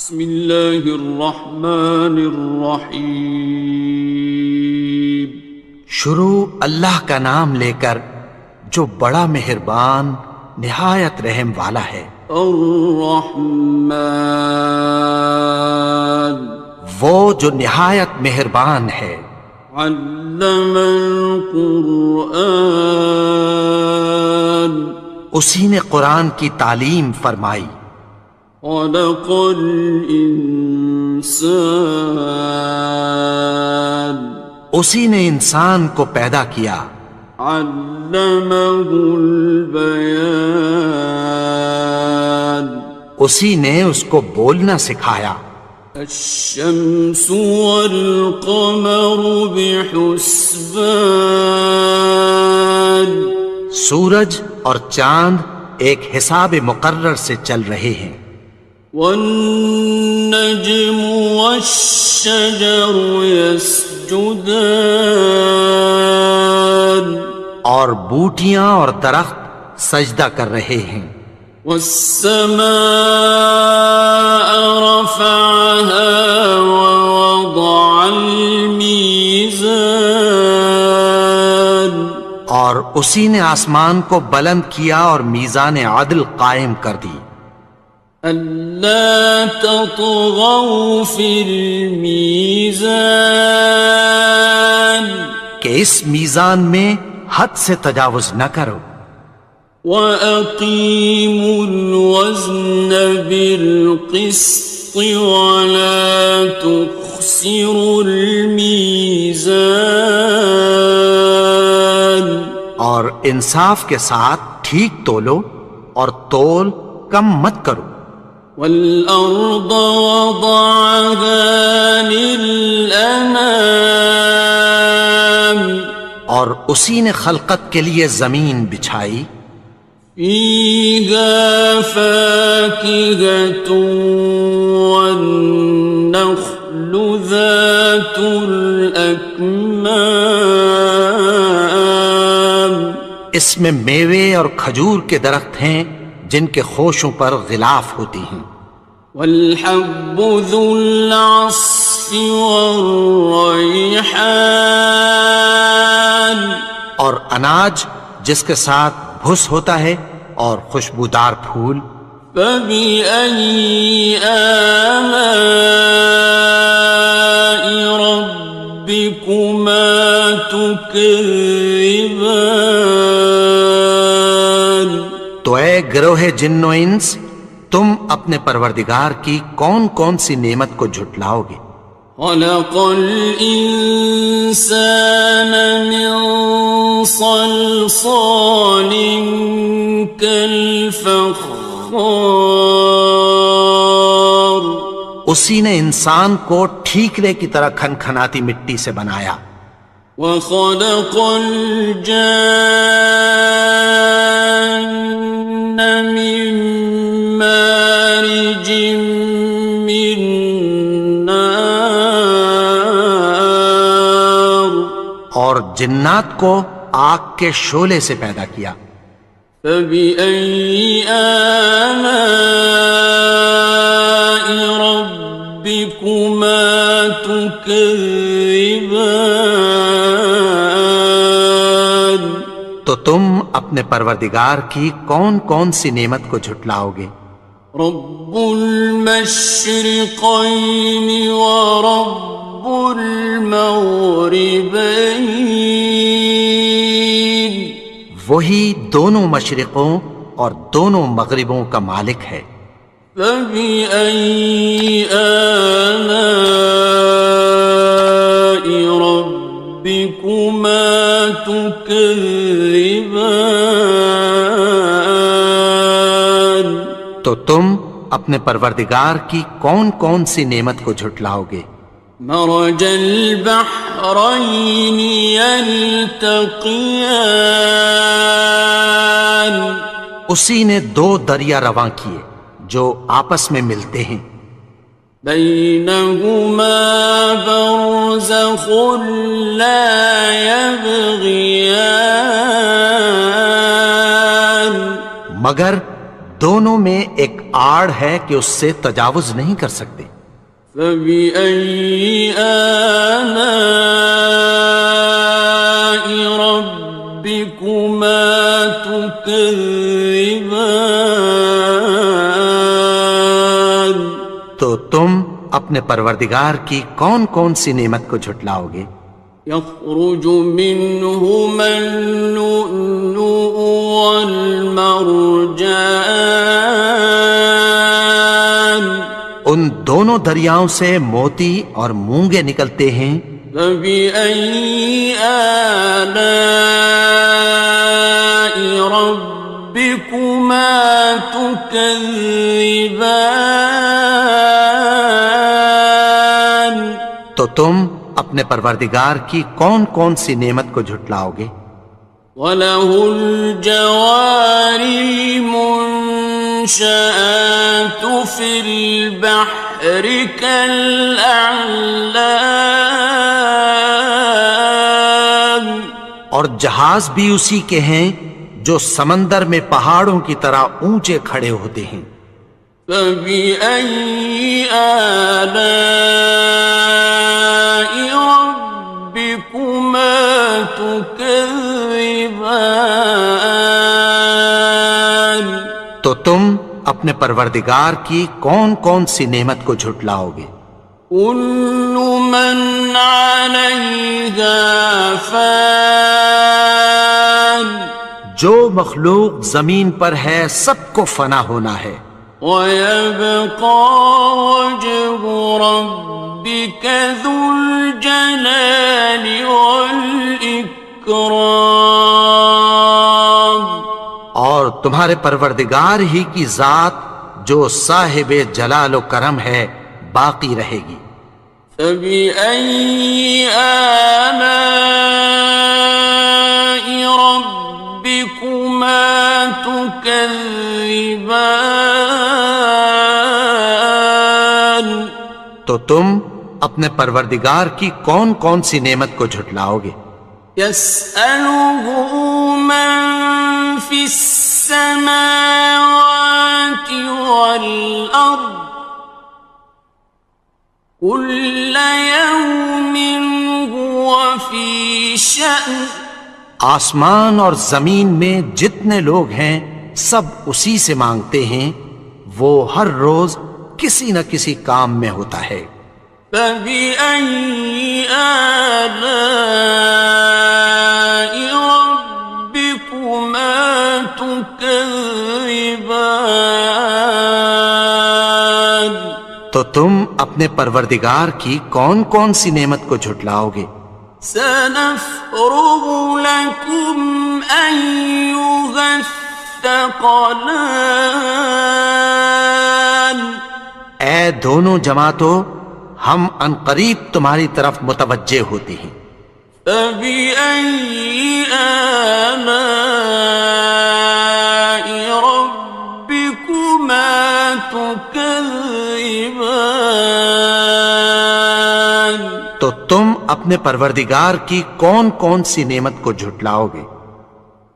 بسم اللہ الرحمن الرحیم۔ شروع اللہ کا نام لے کر جو بڑا مہربان نہایت رحم والا ہے۔ الرحمن، وہ جو نہایت مہربان ہے۔ علم القرآن، اسی نے قرآن کی تعلیم فرمائی۔ خلق الانسان، اسی نے انسان کو پیدا کیا۔ علمہ البیان، اسی نے اس کو بولنا سکھایا۔ الشمس والقمر بحسبان، سورج اور چاند ایک حساب مقرر سے چل رہے ہیں۔ والنجم والشجر يسجدان، اور بوٹیاں اور درخت سجدہ کر رہے ہیں۔ والسماء رفعها ووضع الميزان، اور اسی نے آسمان کو بلند کیا اور میزان عدل قائم کر دی۔ ألا تطغوا في الميزان، کہ اس میزان میں حد سے تجاوز نہ کرو۔ وَأَقِيمُوا الْوَزْنَ بِالْقِسْطِ وَلَا تُخْسِرُوا الْمِيزَانَ، اور انصاف کے ساتھ ٹھیک تولو اور تول کم مت کرو۔ وَالْأَرْضَ وَضَعَهَا لِلْأَنَامِ، اور اسی نے خلقت کے لیے زمین بچھائی۔ فِيهَا فَاكِهَةٌ وَالنَّخْلُ ذَاتُ الْأَكْمَامِ، اس میں میوے اور کھجور کے درخت ہیں جن کے خوشوں پر غلاف ہوتی ہیں۔ وَالْحَبُّ ذُو الْعَصْفِ وَالرَّيْحَانِ، اور اناج جس کے ساتھ بھس ہوتا ہے اور خوشبودار پھول۔ فَبِأَيِّ آلَاءِ رَبِّكُمَا تُكَذِّبَانِ، تو اے گروہ جن و انس، تم اپنے پروردگار کی کون کون سی نعمت کو جھٹلاؤ گے؟ خَلَقَ الْإِنسَانَ مِنْ صَلْصَالٍ كَالْفَخَّارِ، اسی نے انسان کو ٹھیکرے کی طرح کھنکھناتی مٹی سے بنایا۔ وَخَلَقَ الْجَانَّ مِن مَّارِجٍ مِّن نَّارٍ، اور جنات کو آگ کے شعلے سے پیدا کیا۔ فَبِأَيِّ آلَاءِ رَبِّكُمَا تُكَذِّبَانِ، تو تم اپنے پروردگار کی کون کون سی نعمت کو جھٹلاؤ گے؟ رب المشرقین ورب المغربین، وہی دونوں مشرقوں اور دونوں مغربوں کا مالک ہے۔ فَبِأَيِّ آلَاءِ رَبِّكُمَا تُكَذِّبَانِ، تو تم اپنے پروردگار کی کون کون سی نعمت کو جھٹلاؤ گے؟ مرج البحرین یلتقیان، اسی نے دو دریا رواں کیے جو آپس میں ملتے ہیں۔ بینہما برزخ لا یبغیان، مگر دونوں میں ایک آڑ ہے کہ اس سے تجاوز نہیں کر سکتے۔ فبأي آلاء ربكما تكذبان؟ تو تم اپنے پروردگار کی کون کون سی نعمت کو جھٹلاؤ گے؟ يخرج منهما اللؤلؤ والمرجان، ان دونوں دریاؤں سے موتی اور مونگے نکلتے ہیں۔ فبأي آلاء ربكما تكذبان؟ تو تم اپنے پروردگار کی کون کون سی نعمت کو جھٹلاؤ گے؟ وَلَهُ الْجَوَارِ الْمُنشَآتُ فِي الْبَحْرِ كَالْأَعْلَامِ، اور جہاز بھی اسی کے ہیں جو سمندر میں پہاڑوں کی طرح اونچے کھڑے ہوتے ہیں۔ فَبِأَيِّ آلَاءِ رَبِّكُمَا تُكَذِّبَانِ؟ تو تم اپنے پروردگار کی کون کون سی نعمت کو جھٹلاؤ گے؟ كُلُّ مَنْ عَلَيْهَا فَانٍ، جو مخلوق زمین پر ہے سب کو فنا ہونا ہے۔ وَيَبْقَى وَجْهُ رَبِّكَ ذُو الْجَلَالِ وَالْإِكْرَامِ، اور تمہارے پروردگار ہی کی ذات جو صاحب جلال و کرم ہے باقی رہے گی۔ فَبِأَيِّ آلَاءِ رَبِّكُمَا تُكَذِّبَانِ؟ تو تم اپنے پروردگار کی کون کون سی نعمت کو جھٹلاؤ گے؟ يَسْأَلُهُ مَن فِي السَّمَاوَاتِ وَالْأَرْضِ كُلَّ يَوْمٍ هُوَ فِي شَأْنٍ، آسمان اور زمین میں جتنے لوگ ہیں سب اسی سے مانگتے ہیں، وہ ہر روز کسی نہ کسی کام میں ہوتا ہے۔ فَبِأَيِّ آلَاءِ رَبِّكُمَا تُكَذِّبَانِ؟ تو تم اپنے پروردگار کی کون کون سی نعمت کو جھٹلاؤ گے؟ سَنَفْرُغُ لَكُمْ أَيُّهَ الثَّقَلَانِ، اے دونوں جماعتوں، ہم عنقریب تمہاری طرف متوجہ ہوتے ہیں۔ فَبِأَيِّ آلَاءِ رَبِّكُمَا تُكَذِّبَانِ؟ تو تم اپنے پروردگار کی کون کون سی نعمت کو جھٹلاؤ گے؟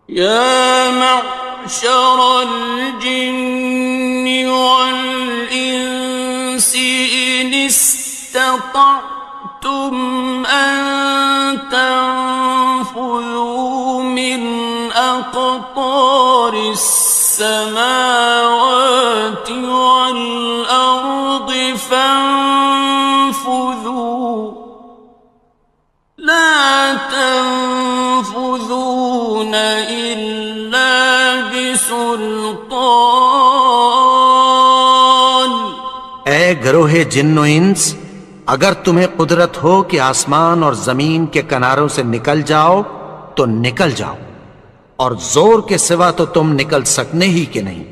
يَا مَعْشَرَ الْجِنِّ وَالْإِنسِ إِنِ اسْتَطَعْتُمْ أَن تَنفُذُوا مِنْ أَقْطَارِ السَّمَاوَاتِ وَالْأَرْضِ فَانفُذُوا لَا تَنفُذُونَ إِلَّا بِسُلْطَانٍ۔ اے گروہ جن و انس، اگر تمہیں قدرت ہو کہ آسمان اور زمین کے کناروں سے نکل جاؤ تو نکل جاؤ، اور زور کے سوا تو تم نکل سکنے ہی کہ نہیں۔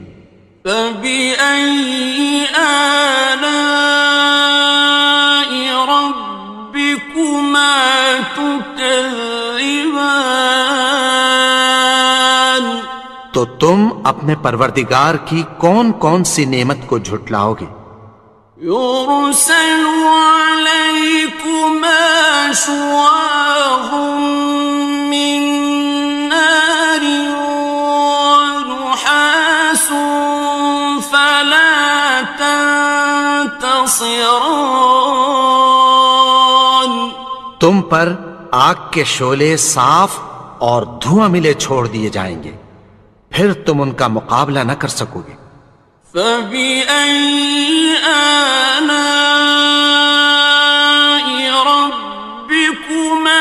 فَبِأَيِّ آلَاءِ رَبِّكُمَا تُكَذِّبَانِ؟ تو تم اپنے پروردگار کی کون کون سی نعمت کو جھٹلاؤ گے؟ يُرْسَلُ عَلَيْكُمَا شُوَاظٌ مِّن نَّارٍ وَنُحَاسٌ فَلَا ينتصران تم پر آگ کے شعلے صاف اور دھواں ملے چھوڑ دیے جائیں گے، پھر تم ان کا مقابلہ نہ کر سکو گے۔ فبأي آلاء ربكما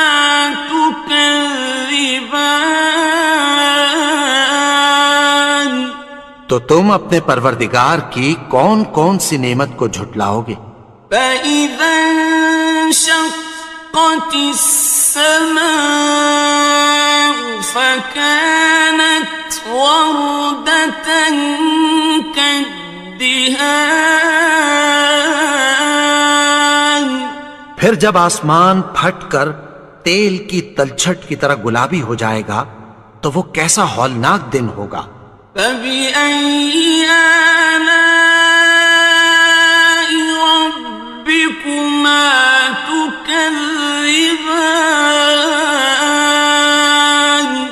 تكذبان تو تم اپنے پروردگار کی کون کون سی نعمت کو جھٹلاؤ گے؟ فإذا انشقت السماء فكانت وردة كالدهان پھر جب آسمان پھٹ کر تیل کی تلچھٹ کی طرح گلابی ہو جائے گا تو وہ کیسا ہولناک دن ہوگا۔ فبأي آلاء ربكما تكذبان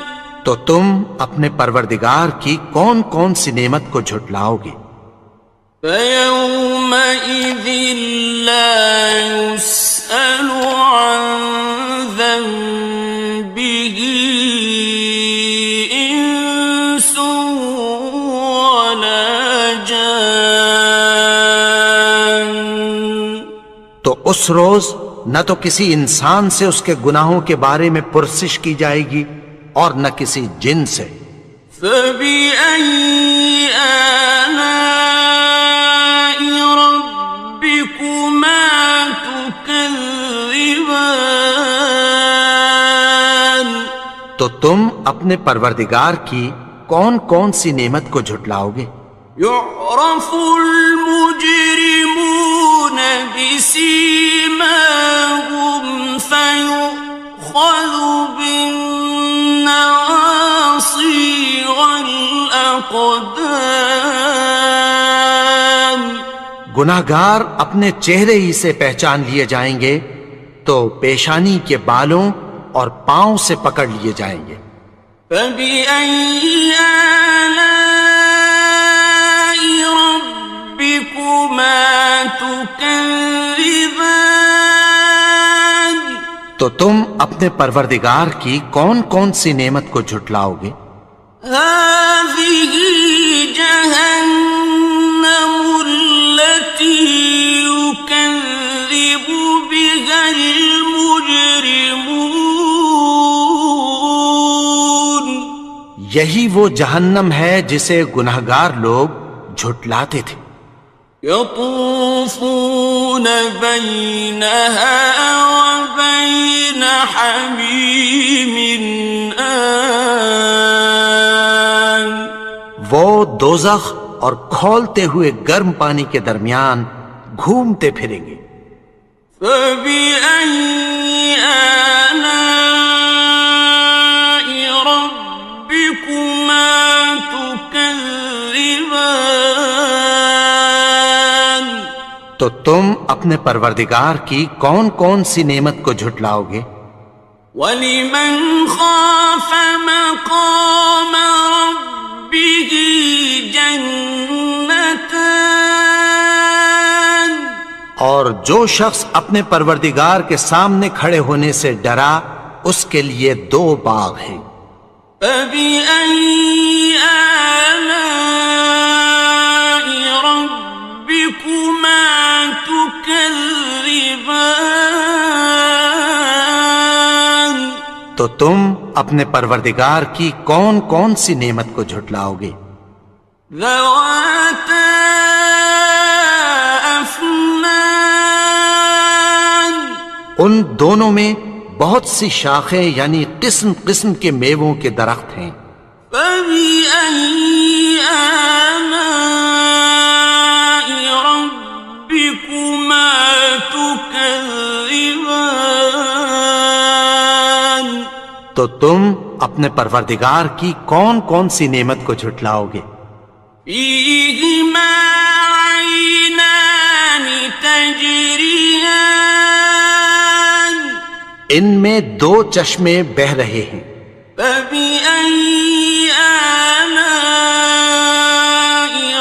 تو تم اپنے پروردگار کی کون کون سی نعمت کو جھٹلاؤ گے؟ فيومئذ لا يسأل عن ذنبه إنس ولا جان تو اس روز نہ تو کسی انسان سے اس کے گناہوں کے بارے میں پرسش کی جائے گی اور نہ کسی جن سے۔ فبأي آلاء ربكما تكذبان تو تم اپنے پروردگار کی کون کون سی نعمت کو جھٹلاؤ گے؟ يعرف المجرمون بسيماهم فيؤخذ بالنواصي والأقدام گناہگار اپنے چہرے ہی سے پہچان لیے جائیں گے تو پیشانی کے بالوں اور پاؤں سے پکڑ لیے جائیں گے۔ فبأي آلاء ربكما تكذبان تو تم اپنے پروردگار کی کون کون سی نعمت کو جھٹلاؤ گے؟ هذه جهنم التي يكذب بها المجرمون یہی وہ جہنم ہے جسے گناہگار لوگ جھٹلاتے تھے۔ يطوفون بينها وبين حميم آن وہ دوزخ اور کھولتے ہوئے گرم پانی کے درمیان گھومتے پھریں گے۔ فبأي آلاء ربكما تكذبان تو تم اپنے پروردگار کی کون کون سی نعمت کو جھٹلاؤ گے؟ وَلِمَنْ خَافَ مَقَامَ رَبِّهِ جَنَّتَانِ اور جو شخص اپنے پروردگار کے سامنے کھڑے ہونے سے ڈرا اس کے لیے دو باغ ہیں۔ فَبِأَيِّ آلَاءِ رَبِّكُمَا تُكَذِّبَانِ تو تم اپنے پروردگار کی کون کون سی نعمت کو جھٹلاؤ گے؟ ذَوَاتَا أَفْنَانٍ ان دونوں میں بہت سی شاخیں یعنی قسم قسم کے میووں کے درخت ہیں۔ فَبِأَيِّ آلَاءِ رَبِّكُمَا تُكَذِّبَانِ تو تم اپنے پروردگار کی کون کون سی نعمت کو جھٹلاؤ گے؟ فِيهِمَا عَيْنَانِ تَجْرِيَانِ ان میں دو چشمے بہہ رہے ہیں۔ فَبِأَيِّ آلَاءِ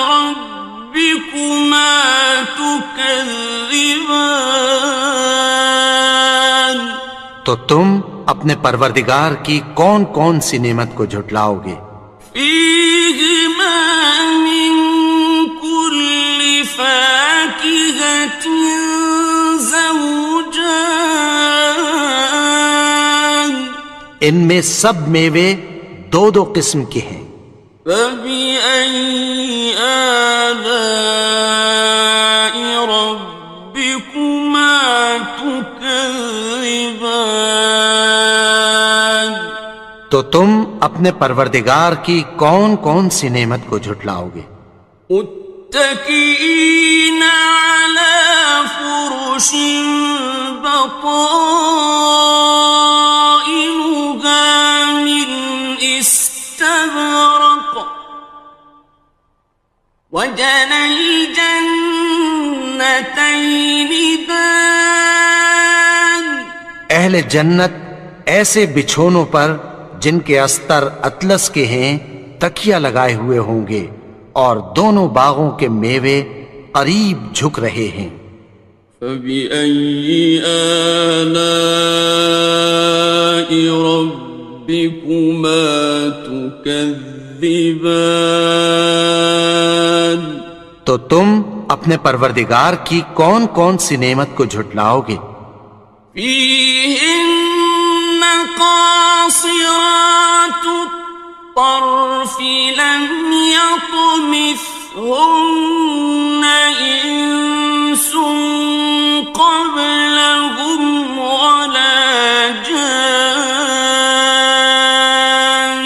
رَبِّكُمَا تُكَذِّبَانِ تو تم اپنے پروردگار کی کون کون سی نعمت کو جھٹلاؤ گے؟ فیہما من کل فاکہۃ زوجان، ان میں سب میوے دو دو قسم کے ہیں۔ فبأي آلاء ربكما تكذبان، تو تم اپنے پروردگار کی کون کون سی نعمت کو جھٹلاؤ گے؟ متكئين على فرش بطائنها من استبرق، وجنى الجنتين دان، اہل جنت ایسے بچھونوں پر جن کے استر اطلس کے ہیں تکیہ لگائے ہوئے ہوں گے، اور دونوں باغوں کے میوے قریب جھک رہے ہیں۔ فبأي آلاء ربكما تكذبان، تو تم اپنے پروردگار کی کون کون سی نعمت کو جھٹلاؤ گے؟ فيهن قاصرات الطرف لم يطمثهن إنس قبلهم ولا جان،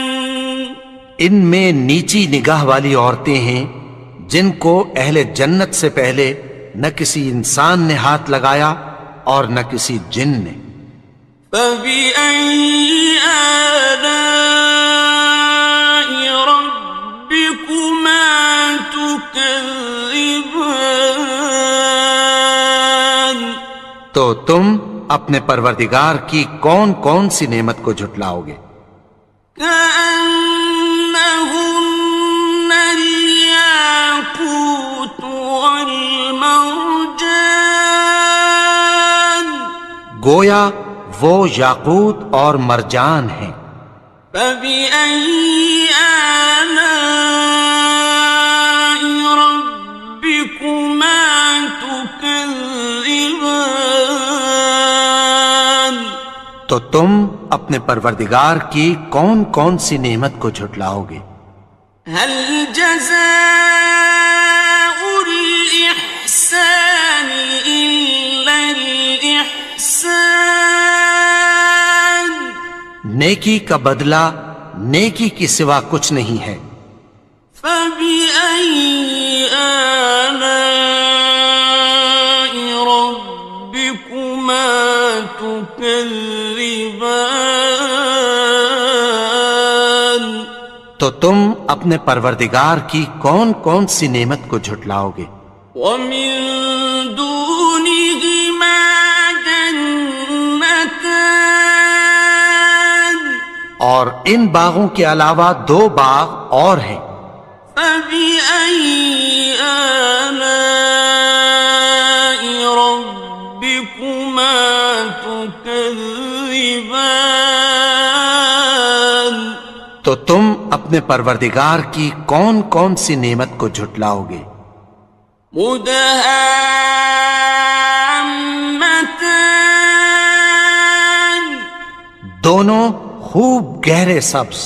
ان میں نیچی نگاہ والی عورتیں ہیں جن کو اہل جنت سے پہلے نہ کسی انسان نے ہاتھ لگایا اور نہ کسی جن نے۔ فبأي آلاء ربكما تكذبان، تو تم اپنے پروردگار کی کون کون سی نعمت کو جھٹلاؤ گے؟ كأنهن الياقوت والمرجان، گویا وہ یاقوت اور مرجان ہیں۔ فبأي آلاء ربكما تكذبان، تو تم اپنے پروردگار کی کون کون سی نعمت کو جھٹلاؤ گے؟ هل جزاء الإحسان إلا الإحسان، نیکی کا بدلہ نیکی کی سوا کچھ نہیں ہے۔ فبأي آلاء ربكما تكذبان، تو تم اپنے پروردگار کی کون کون سی نعمت کو جھٹلاؤ گے؟ ومن دونهما جنتان، اور ان باغوں کے علاوہ دو باغ اور ہیں۔ فبأي آلاء ربكما تكذبان، تو تم اپنے پروردگار کی کون کون سی نعمت کو جھٹلاؤ گے؟ مدهامتان، دونوں خوب گہرے سبز۔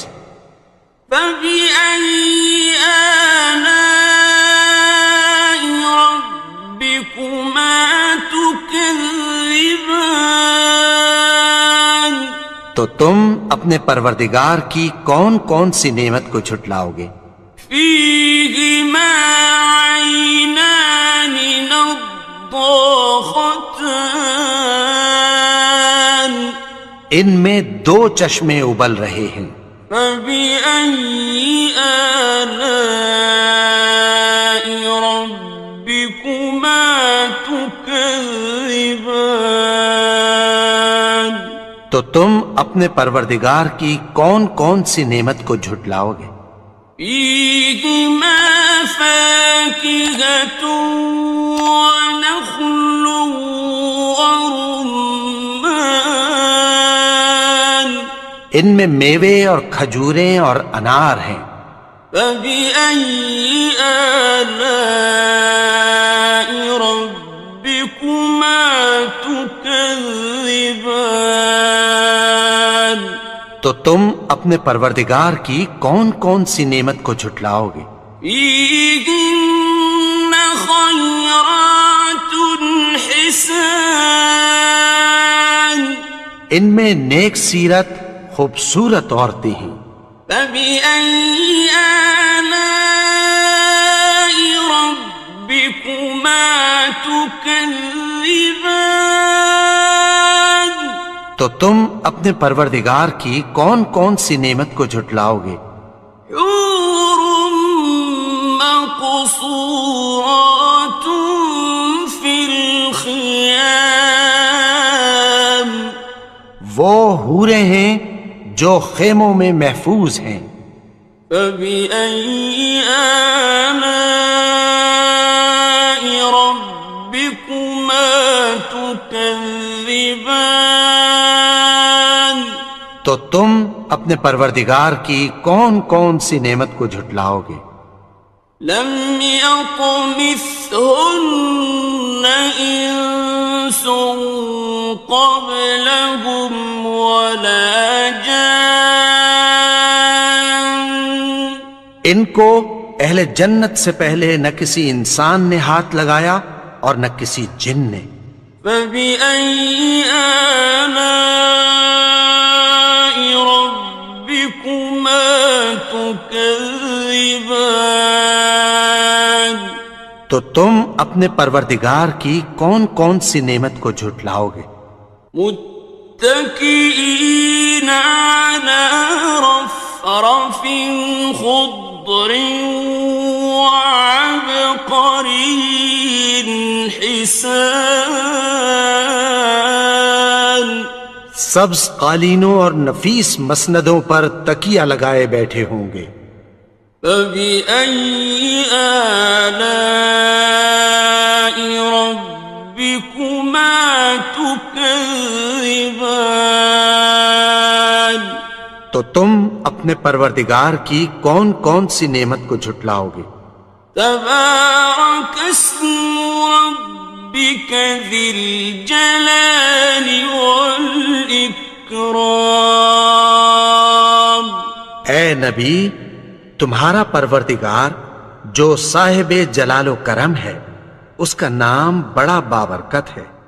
فبأي آلاء ربكما تكذبان، تو تم اپنے پروردگار کی کون کون سی نعمت کو جھٹلاؤ گے؟ فيهما عينان نضاختان، ان میں دو چشمے ابل رہے ہیں۔ فبأي آلاء ربكما تكذبان، تو تم اپنے پروردگار کی کون کون سی نعمت کو جھٹلاؤ گے؟ فيهما فاكهة ونخل ورمان، ان میں میوے اور کھجوریں اور انار ہیں۔ فبأي آلاء ربكما تكذبان؟ تو تم اپنے پروردگار کی کون کون سی نعمت کو جھٹلاؤ گے؟ فيهن خيرات حسان، ان میں نیک سیرت خوبصورت عورتیں ہیں۔ فبأي آلاء ربكما تكذبان؟ تو تم اپنے پروردگار کی کون کون سی نعمت کو جھٹلاؤ گے؟ حور مقصورات في الخيام، وہ حوریں ہیں جو خیموں میں محفوظ ہیں۔ فبأي آلاء ربكما تكذبان؟ تو تم اپنے پروردگار کی کون کون سی نعمت کو جھٹلاؤ گے؟ لم يطمثهن إنس قبلهم ولا جان، ان کو اہل جنت سے پہلے نہ کسی انسان نے ہاتھ لگایا اور نہ کسی جن نے۔ فبأي آلاء ربكما تكذبان؟ تو تم اپنے پروردگار کی کون کون سی نعمت کو جھٹلاؤ گے؟ متكئين على رفرف خضر وعبقري حسان، سبز قالینوں اور نفیس مسندوں پر تکیہ لگائے بیٹھے ہوں گے۔ فبأي آلاء ربكما تكذبان؟ تو تم اپنے پروردگار کی کون کون سی نعمت کو جھٹلاؤ گے؟ تبارك اسم ربك ذي الجلال والإكرام۔ اے نبی، تمہارا پروردگار جو صاحب جلال و کرم ہے، اس کا نام بڑا بابرکت ہے۔